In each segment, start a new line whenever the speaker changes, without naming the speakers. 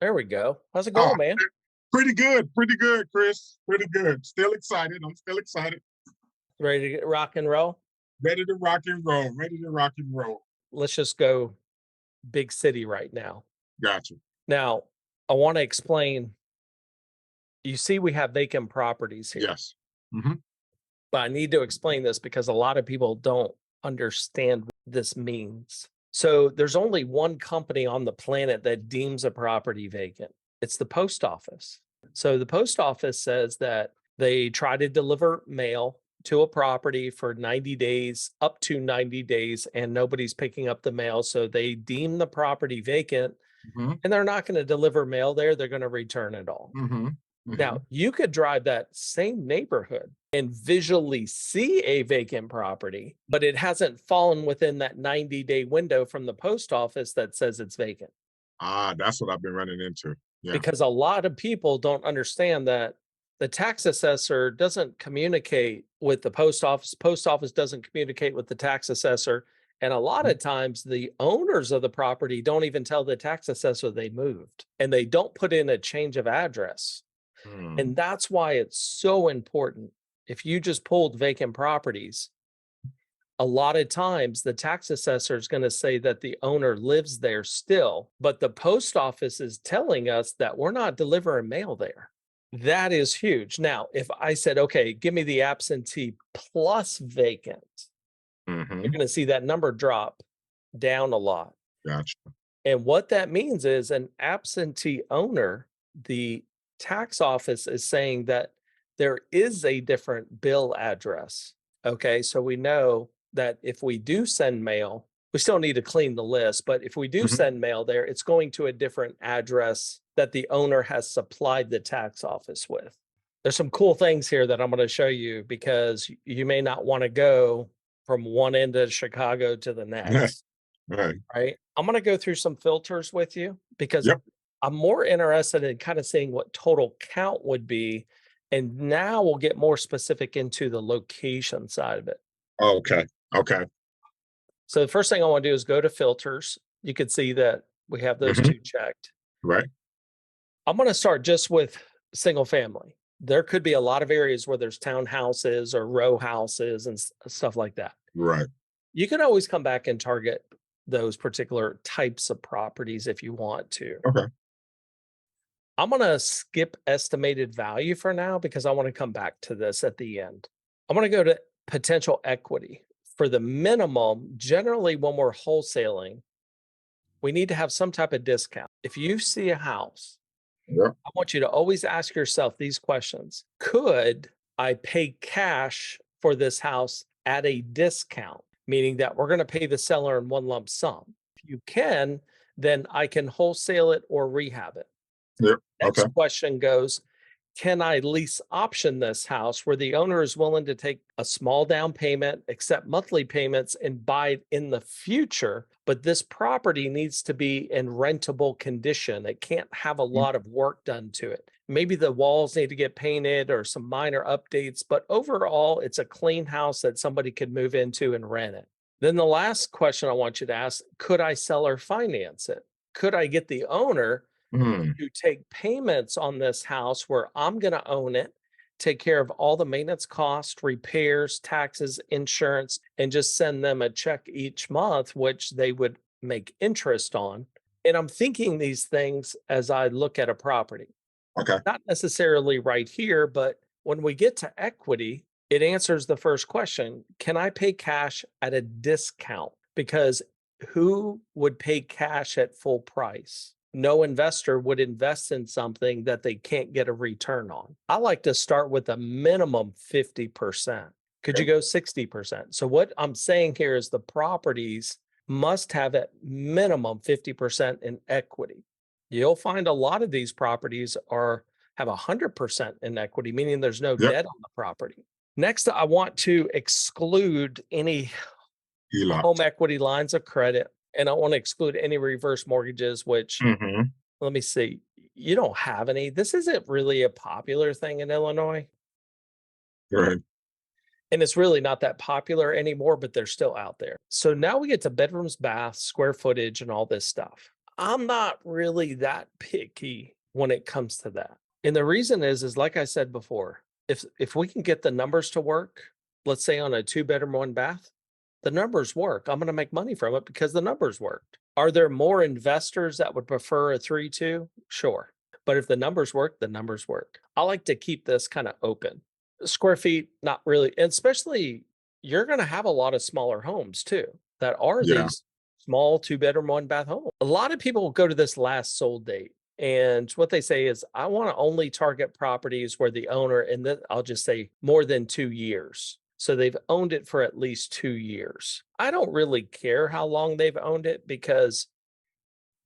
There we go. How's it
Oh,
going, man?
pretty good, Chris. Pretty good. Still excited. I'm still excited.
Ready to get rock and roll?
Ready to rock and roll. Ready to rock and roll.
Let's just go big city right now.
Gotcha.
Now, I want to explain. You see, we have vacant properties here,
Yes. Hmm.
but I need to explain this because a lot of people don't understand what this means. So, there's only one company on the planet that deems a property vacant. It's the post office. So, the post office says that they try to deliver mail to a property for 90 days, up to 90 days, and nobody's picking up the mail. So, they deem the property vacant
Hmm.
and they're not going to deliver mail there. They're going to return it all.
Hmm.
Now,
Hmm.
you could drive that same neighborhood and visually see a vacant property, but it hasn't fallen within that 90-day window from the post office that says it's vacant.
That's what I've been running into. Yeah.
Because a lot of people don't understand that the tax assessor doesn't communicate with the post office doesn't communicate with the tax assessor, and a lot of times the owners of the property don't even tell the tax assessor they moved, and they don't put in a change of address. And
Mm.
that's why it's so important. If you just pulled vacant properties, a lot of times the tax assessor is going to say that the owner lives there still, but the post office is telling us that we're not delivering mail there. That is huge. Now, if I said, okay, give me the absentee plus vacant, you're
Hmm.
going to see that number drop down a lot.
Gotcha.
And what that means is an absentee owner, the tax office is saying that there is a different bill address. Okay. So we know that if we do send mail, we still need to clean the list, but if we do
Hmm.
send mail there, it's going to a different address that the owner has supplied the tax office with. There's some cool things here that I'm going to show you because you may not want to go from one end of Chicago to the next.
Right.
Right? I'm gonna go through some filters with you because
Yep.
I'm more interested in kind of seeing what total count would be, and now we'll get more specific into the location side of it.
Okay. Okay.
So the first thing I wanna do is go to filters. You can see that we have those
Hmm.
2 checked.
Right.
I'm gonna start just with single family. There could be a lot of areas where there's townhouses or row houses and stuff like that.
Right.
You can always come back and target those particular types of properties if you want to.
Okay.
I'm going to skip estimated value for now because I want to come back to this at the end. I'm going to go to potential equity. For the minimum, generally, when we're wholesaling, we need to have some type of discount. If you see a house,
Yep.
I want you to always ask yourself these questions. Could I pay cash for this house at a discount? Meaning that we're going to pay the seller in one lump sum. If you can, then I can wholesale it or rehab it.
Yep. Okay.
Next question goes, can I lease option this house where the owner is willing to take a small down payment, accept monthly payments, and buy it in the future? But this property needs to be in rentable condition. It can't have a
Mm.
lot of work done to it. Maybe the walls need to get painted or some minor updates, but overall, it's a clean house that somebody could move into and rent it. Then the last question I want you to ask, could I sell or finance it? Could I get the owner
Mm.
to take payments on this house where I'm going to own it, take care of all the maintenance costs, repairs, taxes, insurance, and just send them a check each month, which they would make interest on. And I'm thinking these things as I look at a property,
Okay.
not necessarily right here, but when we get to equity, it answers the first question. Can I pay cash at a discount? Because who would pay cash at full price? No investor would invest in something that they can't get a return on. I like to start with a minimum 50%. Could you
Okay.
go 60%? So, what I'm saying here is the properties must have at minimum 50% in equity. You'll find a lot of these properties are have 100% in equity, meaning there's no
Yep.
debt on the property. Next, I want to exclude any home
Elot.
equity lines of credit, and I want to exclude any reverse mortgages, which
Hmm.
let me see, you don't have any. This isn't really a popular thing in Illinois,
Right.
and it's really not that popular anymore, but they're still out there. So now we get to bedrooms, baths, square footage, and all this stuff. I'm not really that picky when it comes to that. And the reason is like I said before, if we can get the numbers to work, let's say on a 2-bedroom, 1 bath, the numbers work. I'm going to make money from it because the numbers worked. Are there more investors that would prefer a 3-2? Sure. But if the numbers work, the numbers work. I like to keep this kind of open. Square feet, not really. And especially, you're going to have a lot of smaller homes too that are
Yeah.
these small 2-bedroom, 1 bath home. A lot of people go to this last sold date. And what they say is, I want to only target properties where the owner, and then I'll just say more than 2 years. So they've owned it for at least 2 years. I don't really care how long they've owned it because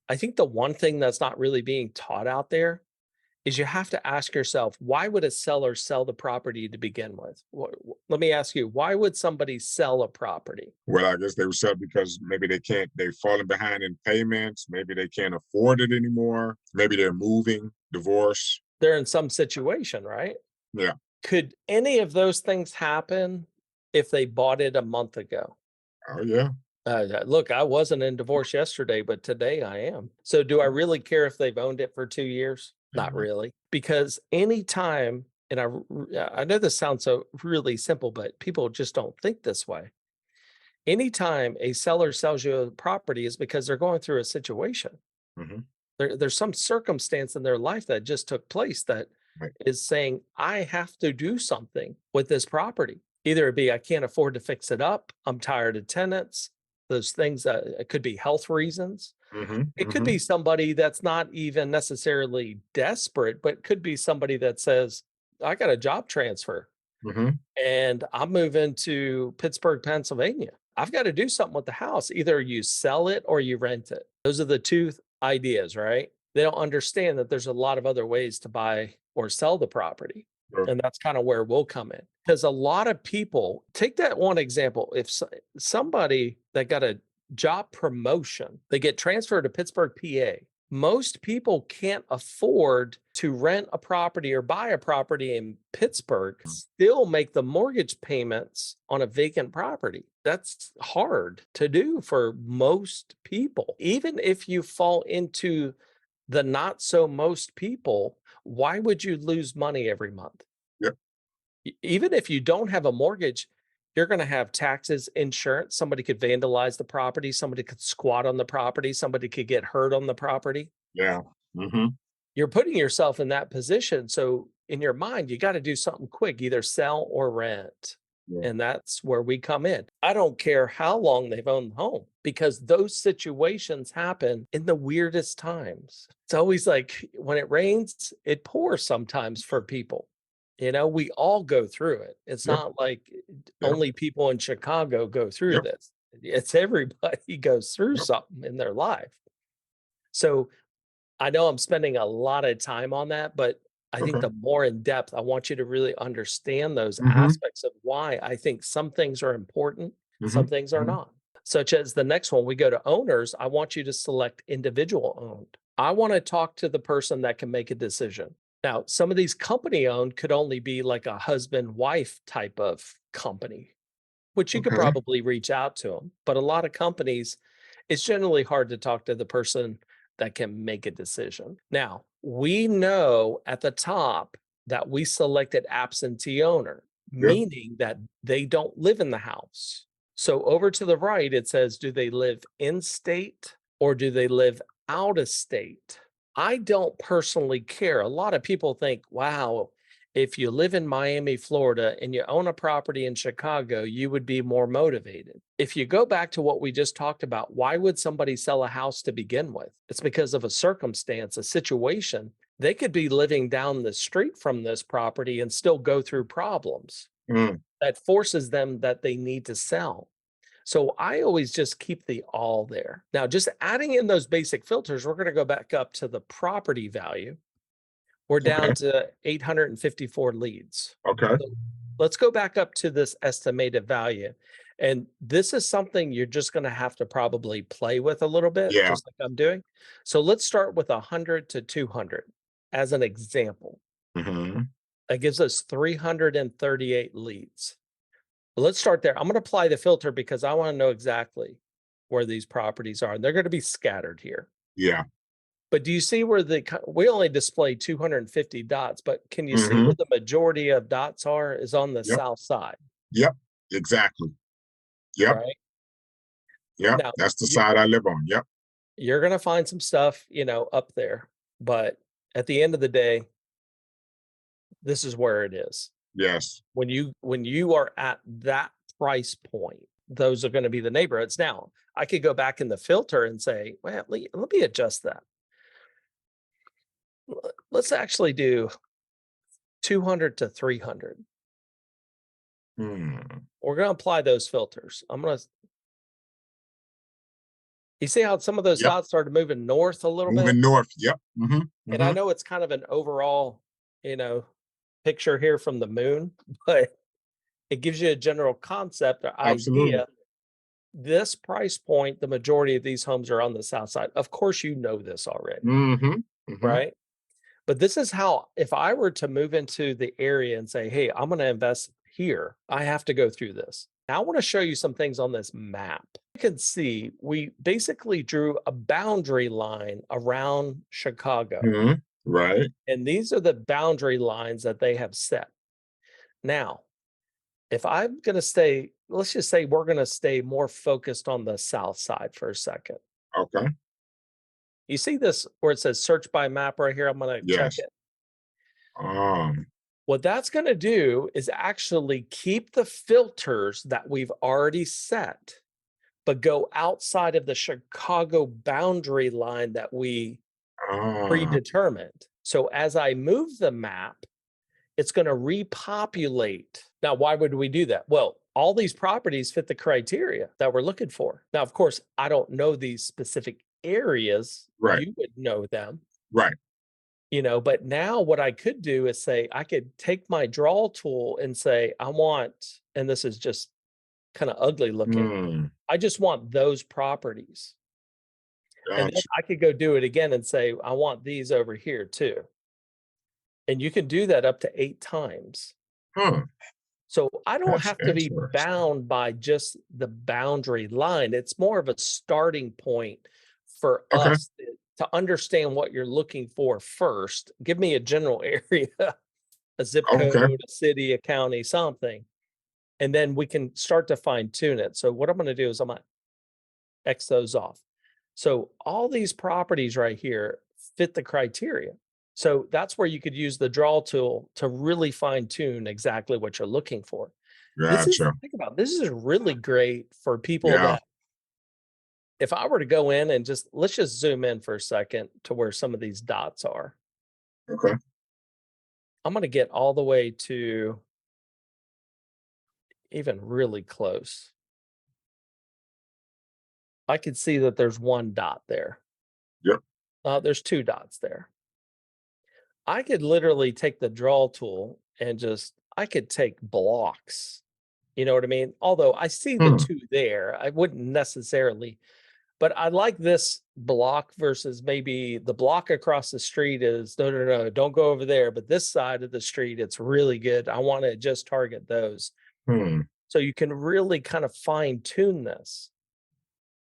I think the one thing that's not really being taught out there is you have to ask yourself, why would a seller sell the property to begin with? Let me ask you, why would somebody sell a property?
Well, I guess they would sell because maybe they've fallen behind in payments. Maybe they can't afford it anymore. Maybe they're moving, divorce.
They're in some situation, right?
Yeah.
Could any of those things happen if they bought it a month ago?
Oh, yeah.
Look, I wasn't in divorce yesterday, but today I am. So do I really care if they've owned it for 2 years? Not really. Because anytime, and I know this sounds so really simple, but people just don't think this way. Anytime a seller sells you a property is because they're going through a situation.
Hmm.
There's some circumstance in their life that just took place that
Right.
is saying, I have to do something with this property. Either it be I can't afford to fix it up, I'm tired of tenants, those things that it could be health reasons.
Hmm.
It could
Hmm.
be somebody that's not even necessarily desperate, but could be somebody that says, I got a job transfer
Hmm.
and I'm moving to Pittsburgh, Pennsylvania. I've got to do something with the house. Either you sell it or you rent it. Those are the two ideas, right? They don't understand that there's a lot of other ways to buy or sell the property. And that's kind of where we'll come in. Because a lot of people take that one example. If somebody that got a job promotion, they get transferred to Pittsburgh, PA. Most people can't afford to rent a property or buy a property in Pittsburgh, still make the mortgage payments on a vacant property. That's hard to do for most people. Even if you fall into the not so most people, why would you lose money every month?
Yep.
Even if you don't have a mortgage, you're going to have taxes, insurance. Somebody could vandalize the property. Somebody could squat on the property. Somebody could get hurt on the property.
Yeah. Hmm.
You're putting yourself in that position. So in your mind, you got to do something quick, either sell or rent.
Yeah.
And that's where we come in. I don't care how long they've owned the home because those situations happen in the weirdest times. It's always like when it rains, it pours sometimes for people. We all go through it. It's
Yep.
not like
Yep.
only people in Chicago go through
Yep.
this. It's everybody goes through
Yep.
something in their life. So I know I'm spending a lot of time on that, but I think
Okay.
the more in depth, I want you to really understand those
Hmm.
aspects of why I think some things are important,
Hmm.
some things are
Hmm.
not. Such as the next one, we go to owners. I want you to select individual owned. I want to talk to the person that can make a decision. Now, some of these company owned could only be like a husband wife type of company, which you could
Okay.
probably reach out to them. But a lot of companies, it's generally hard to talk to the person that can make a decision. Now, we know at the top that we selected absentee owner,
Yep.
meaning that they don't live in the house. So over to the right, it says, do they live in state or do they live out of state? I don't personally care. A lot of people think, wow, if you live in Miami, Florida, and you own a property in Chicago, you would be more motivated. If you go back to what we just talked about, why would somebody sell a house to begin with? It's because of a circumstance, a situation. They could be living down the street from this property and still go through problems
Mm.
that forces them that they need to sell. So I always just keep the all there. Now, just adding in those basic filters, we're going to go back up to the property value. We're
Okay.
down to 854 leads.
Okay.
So let's go back up to this estimated value. And this is something you're just going to have to probably play with a little bit,
Yeah.
just like I'm doing. So let's start with 100 to 200 as an example.
Hmm.
That gives us 338 leads. Let's start there. I'm going to apply the filter because I want to know exactly where these properties are. And they're going to be scattered here.
Yeah.
But do you see where we only display 250 dots, but can you see
Hmm.
where the majority of dots are is on the
Yep.
south side,
Yep. Exactly. Yep.
right?
Yep.
Now,
That's the side I live on. Yep.
you're going to find some stuff, up there, but at the end of the day, this is where it is.
Yes.
When you are at that price point, those are going to be the neighborhoods. Now, I could go back in the filter and say, well, let me adjust that. Let's actually do 200 to 300.
Hmm.
We're going to apply those filters. You see how some of those
Yep.
dots started moving north a little bit?
Moving north. Yep. Hmm.
And I
Hmm.
know it's kind of an overall, you know, picture here from the moon, but it gives you a general concept or
Absolutely.
idea. This price point, the majority of these homes are on the south side. Of course, you know this already,
Hmm. Hmm.
right? But this is how, if I were to move into the area and say, hey, I'm going to invest here, I have to go through this. Now, I want to show you some things on this map. You can see we basically drew a boundary line around Chicago.
Hmm. Right.
And these are the boundary lines that they have set. Now, if I'm going to stay, let's just say we're going to stay more focused on the south side for a second.
Okay.
You see this where it says search by map right here? I'm going to check
Yes.
it.
Um.
What that's going to do is actually keep the filters that we've already set, but go outside of the Chicago boundary line that we
Ah.
predetermined. So as I move the map, it's going to repopulate. Now, why would we do that? Well, all these properties fit the criteria that we're looking for. Now, of course, I don't know these specific areas.
Right.
You would know them,
Right.
but now what I could do is say, I could take my draw tool and say, I want, and this is just kind of ugly looking,
Hmm.
I just want those properties. And then
Gotcha.
I could go do it again and say, I want these over here too. And you can do that up to 8 times.
Huh.
So I don't
That's
have to be
interesting.
bound by just the boundary line. It's more of a starting point for
Okay.
us to understand what you're looking for first. Give me a general area, a zip
Okay.
code, a city, a county, something. And then we can start to fine tune it. So what I'm going to do is I'm going to X those off. So all these properties right here fit the criteria. So that's where you could use the draw tool to really fine tune exactly what you're looking for.
Gotcha.
Think about this is really great for people
Yeah.
that if I were to go in and let's just zoom in for a second to where some of these dots are.
Okay.
I'm going to get all the way to even really close. I could see that there's one dot there.
Yep.
There's two dots there. I could literally take the draw tool and I could take blocks. You know what I mean? Although I see the
Hmm.
two there, I wouldn't necessarily, but I like this block versus maybe the block across the street is no, no, no, don't go over there. But this side of the street, it's really good. I want to just target those.
Hmm.
So you can really kind of fine tune this.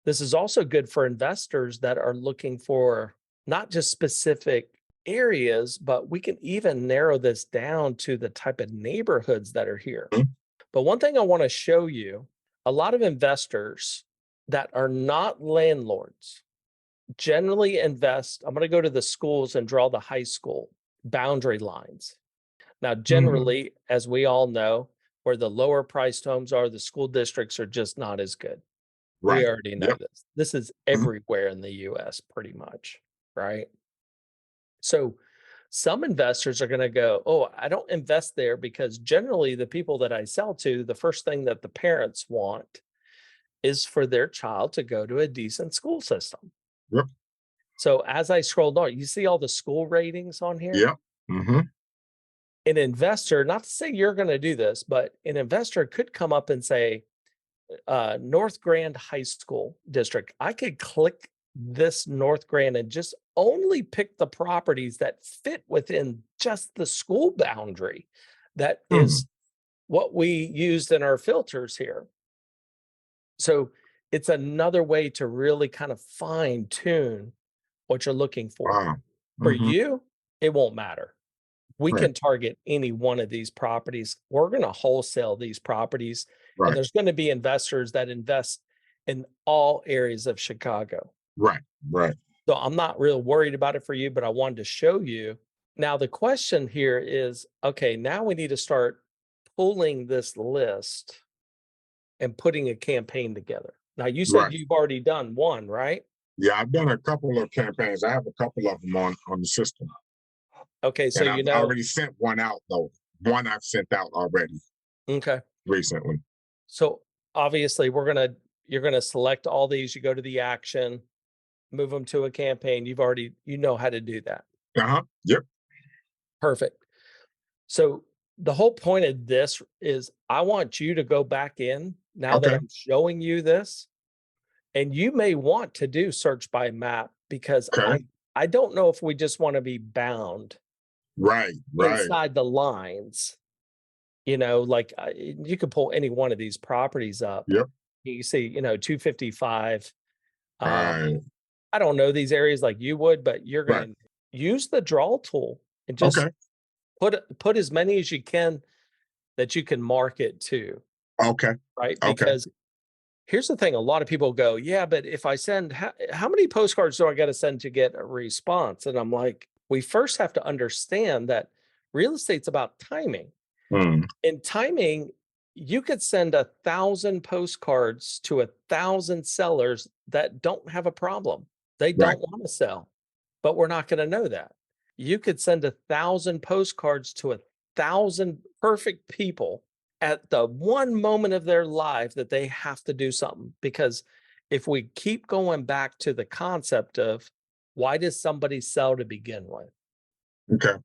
This is also good for investors that are looking for not just specific areas, but we can even narrow this down to the type of neighborhoods that are here.
Hmm.
But one thing I want to show you, a lot of investors that are not landlords generally invest. I'm going to go to the schools and draw the high school boundary lines. Now,
Hmm.
generally, as we all know, where the lower priced homes are, the school districts are just not as good. We
Right.
already know
Yep.
this. This is
Mhm.
everywhere in the US pretty much, right? So some investors are going to go, "Oh, I don't invest there because generally the people that I sell to, the first thing that the parents want is for their child to go to a decent school system."
Yep.
So as I scroll down, you see all the school ratings on here?
Yep. Hmm.
An investor, not to say you're going to do this, but an investor could come up and say, North Grand High School District. I could click this North Grand and just only pick the properties that fit within just the school boundary. That
Hmm.
is what we used in our filters here. So it's another way to really kind of fine tune what you're looking for.
Wow.
For
Hmm.
you, it won't matter. We
Right.
can target any one of these properties. We're going to wholesale these properties, and
Right.
there's going to be investors that invest in all areas of Chicago.
Right. Right.
So I'm not real worried about it for you, but I wanted to show you. Now, the question here is, okay, now we need to start pulling this list and putting a campaign together. Now, you said
Right.
you've already done one, right?
Yeah, I've done a couple of campaigns. I have a couple of them on the system,
Okay, so
and I've already sent one out though. One I've sent out already
okay.
recently.
So obviously you're gonna select all these, you go to the action, move them to a campaign. You know how to do that.
Uh huh. Yep.
Perfect. So the whole point of this is I want you to go back in now that
Okay.
I'm showing you this, and you may want to do search by map because
Okay.
I don't know if we just want to be bound
Right. Right.
inside the lines. Like you could pull any one of these properties up.
Yep.
You see, 255. Um,
Right.
I don't know these areas like you would, but you're
Right.
gonna use the draw tool and just
Okay.
put as many as you can that you can market to,
Okay.
right?
Okay.
Because here's the thing, a lot of people go, "Yeah, but if I send how many postcards do I gotta send to get a response?" And I'm like, "We first have to understand that real estate's about timing.
Mm.
In timing, you could send 1,000 postcards to 1,000 sellers that don't have a problem. They
Right.
don't want to sell, but we're not going to know that. You could send 1,000 postcards to 1,000 perfect people at the one moment of their life that they have to do something. Because if we keep going back to the concept of why does somebody sell to begin with?
Okay.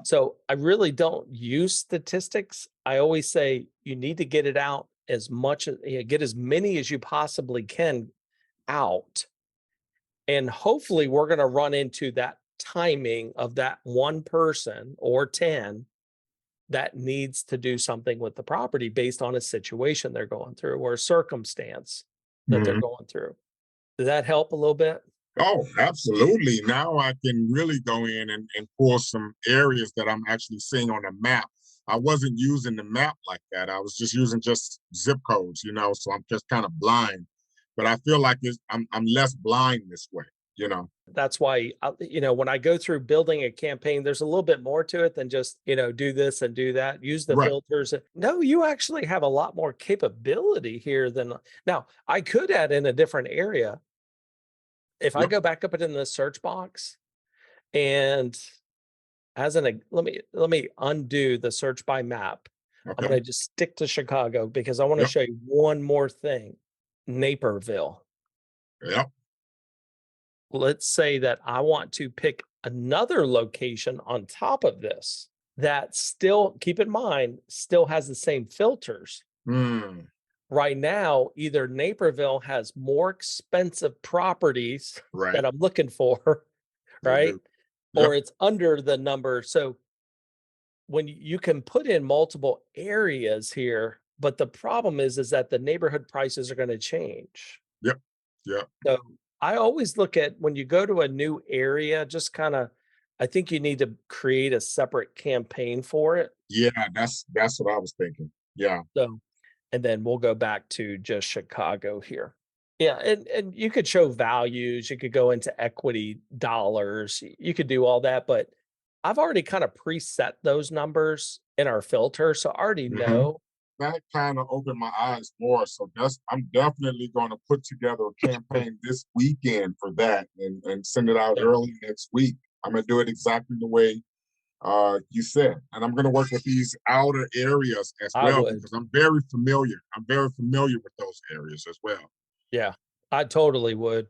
So I really don't use statistics. I always say you need to get it out as much as get as many as you possibly can out. And hopefully we're going to run into that timing of that one person or 10 that needs to do something with the property based on a situation they're going through or a circumstance that they're
Mhm.
going through. Does that help a little bit?
Oh, absolutely. Now I can really go in and pull some areas that I'm actually seeing on the map. I wasn't using the map like that. I was just using just zip codes, so I'm just kind of blind. But I feel like I'm less blind this way, you know.
That's why, when I go through building a campaign, there's a little bit more to it than just, do this and do that, use the
Right.
filters. No, you actually have a lot more capability here than now. I could add in a different area. If I
Yep.
go back up in the search box and let me undo the search by map. I'm
Okay.
going to just stick to Chicago because I want to
Yep.
show you one more thing. Naperville.
Yep.
Let's say that I want to pick another location on top of this that still, keep in mind, still has the same filters.
Mm,
Right now, either Naperville has more expensive properties
right.
that I'm looking for,
They
right?
do.
Or
Yep.
it's under the number. So when you can put in multiple areas here, but the problem is that the neighborhood prices are going to change.
Yep. Yep.
So I always look at when you go to a new area, just kind of, I think you need to create a separate campaign for it.
Yeah, that's what I was thinking. Yeah.
So, and then we'll go back to just Chicago here. Yeah, and you could show values, you could go into equity dollars, you could do all that, but I've already kind of preset those numbers in our filter, so I already
Hmm.
know.
That kind of opened my eyes more. So I'm definitely going to put together a campaign this weekend for that and send it out
Yeah,
early next week. I'm gonna do it exactly the way you said, and I'm gonna work with these outer areas as
I
well
would.
because I'm very familiar. I'm very familiar with those areas as well.
Yeah, I totally would.